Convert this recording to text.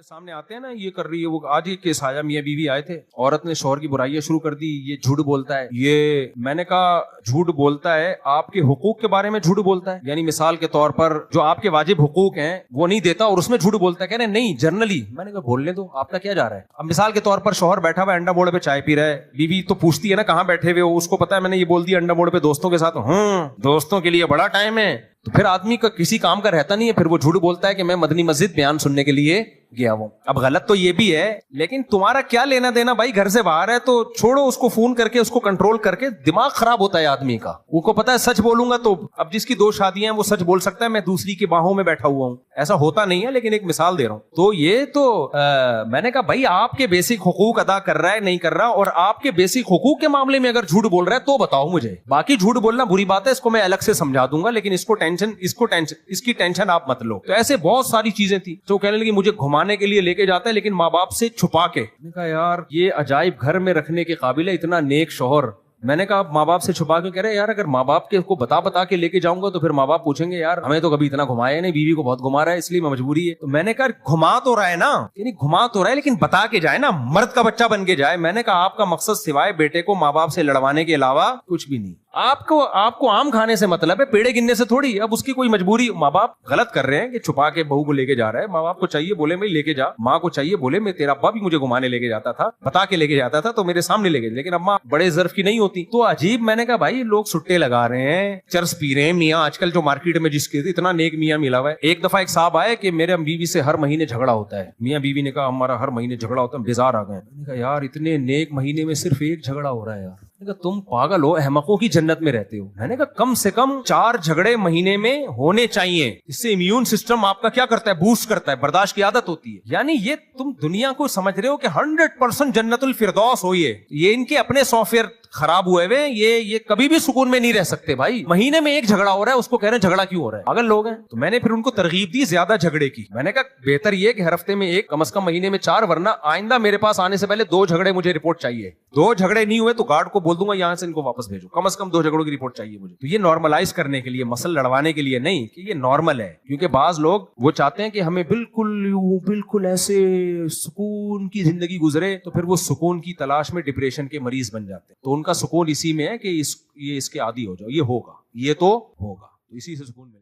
میرے سامنے آتے ہیں نا یہ کر رہی ہے وہ. آج ایک کیس آیا, میاں بیوی آئے تھے, عورت نے شوہر کی برائیاں شروع کر دی, یہ جھوٹ بولتا ہے, یہ میں نے کہا جھوٹ بولتا ہے آپ کے حقوق کے بارے میں جھوٹ بولتا ہے, یعنی مثال کے طور پر جو آپ کے واجب حقوق ہیں وہ نہیں دیتا اور اس میں جھوٹ بولتا ہے. کہہ رہے نہیں جنرلی. میں نے کہا بولنے دو, آپ کا کیا جا رہا ہے. اب مثال کے طور پر شوہر بیٹھا ہوا انڈا موڑ پہ چائے پی رہا ہے, بیوی تو پوچھتی ہے نا کہاں بیٹھے ہوئے ہو, اس کو پتا ہے میں نے یہ بول دیا انڈا موڑ پہ دوستوں کے ساتھ. دوستوں کے لیے بڑا ٹائم ہے. تو پھر آدمی کا کسی کام کا رہتا نہیں ہے, پھر وہ جھوٹ بولتا ہے کہ میں مدنی مسجد بیان سننے کے لیے گیا ہوں. اب غلط تو یہ بھی ہے, لیکن تمہارا کیا لینا دینا بھائی, گھر سے باہر ہے تو چھوڑو اس کو, فون کر کے اس کو کنٹرول کر کے. دماغ خراب ہوتا ہے آدمی کا, وہ کو پتا ہے سچ بولوں گا تو اب جس کی 2 شادیاں ہیں وہ سچ بول سکتا ہے, میں دوسری کی باہوں میں بیٹھا ہوا ہوں. ایسا ہوتا نہیں ہے, لیکن ایک مثال دے رہا ہوں. تو یہ تو میں نے کہا بھائی آپ کے بیسک حقوق ادا کر رہا ہے نہیں کر رہا, اور آپ کے بیسک حقوق کے معاملے میں اگر جھوٹ بول رہا ہے تو بتاؤ مجھے. باقی جھوٹ بولنا بری بات ہے, اس کو میں الگ سے سمجھا دوں گا, لیکن اس کی ٹینشن آپ مت لو. تو ایسے بہت ساری چیزیں تھی جو کہنے لگی مجھے گھمانے کے لیے لے کے جاتا ہے لیکن ماں باپ سے چھپا کے. میں نے کہا یار یہ عجائب گھر میں رکھنے کے قابل ہے, اتنا نیک شوہر. میں نے کہا ماں باپ سے چھپا کے, کہہ رہے یار اگر ماں باپ کے کو بتا کے لے کے جاؤں گا تو پھر ماں باپ پوچھیں گے یار ہمیں تو کبھی اتنا گھمایا نہیں, بیوی کو بہت گھما رہا ہے اس لیے مجبوری ہے. تو میں نے کہا گھما تو رہا ہے نا, یعنی گھما تو رہا ہے لیکن بتا کے جائے نا, مرد کا بچہ بن کے جائے. میں نے کہا آپ کا مقصد سوائے بیٹے کو ماں باپ سے لڑوانے کے علاوہ کچھ بھی نہیں. آپ کو آم کھانے سے مطلب ہے, پیڑے گننے سے تھوڑی. اب اس کی کوئی مجبوری, ماں باپ غلط کر رہے ہیں کہ چھپا کے بہو کو لے کے جا رہا ہے. ماں باپ کو چاہیے بولے میں لے کے جا, ماں کو چاہیے بولے میں تیرا ابا بھی مجھے گھمانے لے کے جاتا تھا, بتا کے لے کے جاتا تھا تو میرے سامنے لے کے, لیکن اب ماں بڑے ظرف کی نہیں ہوتی. تو عجیب. میں نے کہا بھائی لوگ سٹے لگا رہے ہیں, چرس پی رہے ہیں, میاں آج کل جو مارکیٹ میں جس کے اتنا نیک میاں ملا ہوا ہے. ایک دفعہ ایک صاحب آئے کہ میرے بیوی سے ہر مہینے جھگڑا ہوتا ہے. میاں بیوی نے کہا ہمارا ہر مہینے جھگڑا ہوتا ہے, بیزار آ گئے. میں نے کہا یار اتنے نیک مہینے میں صرف ایک جھگڑا ہو رہا ہے یار. میں نے کہا تم پاگل ہو, احمقوں کی جنت میں رہتے ہو. میں نے کہا کم سے کم 4 جھگڑے مہینے میں ہونے چاہیے, اس سے امیون سسٹم آپ کا کیا کرتا ہے, بوسٹ کرتا ہے, برداشت کی عادت ہوتی ہے. یعنی یہ تم دنیا کو سمجھ رہے ہو کہ 100% جنت الفردوس ہو, یہ ان کے اپنے سافٹ ویئر خراب ہوئے ہوئے, یہ کبھی بھی سکون میں نہیں رہ سکتے بھائی. مہینے میں ایک جھگڑا ہو رہا ہے, اس کو کہہ رہے ہیں جھگڑا کیوں ہو رہا ہے, اگر لوگ ہیں. تو میں نے پھر ان کو ترغیب دی زیادہ جھگڑے کی. میں نے کہا بہتر یہ کہ ہر ہفتے میں ایک, کم از کم مہینے میں 4, ورنہ آئندہ میرے پاس آنے سے پہلے 2 جھگڑے مجھے رپورٹ چاہیے. 2 جھگڑے نہیں ہوئے تو گارڈ کو بول دوں گا یہاں سے ان کو واپس بھیجو, کم از کم 2 جھگڑوں کی رپورٹ چاہیے مجھے. تو یہ نارملائز کرنے کے لیے, مسل لڑوانے کے لیے نہیں کہ یہ نارمل ہے. کیونکہ بعض لوگ وہ چاہتے ہیں کہ ہمیں بالکل ایسے سکون کی زندگی گزرے, تو پھر وہ سکون کی تلاش میں ڈپریشن کے مریض بن جاتے ہیں. تو ان کا سکون اسی میں ہے کہ یہ اس کے عادی ہو جاؤ, یہ ہوگا, یہ تو ہوگا, تو اسی سے سکون ملے.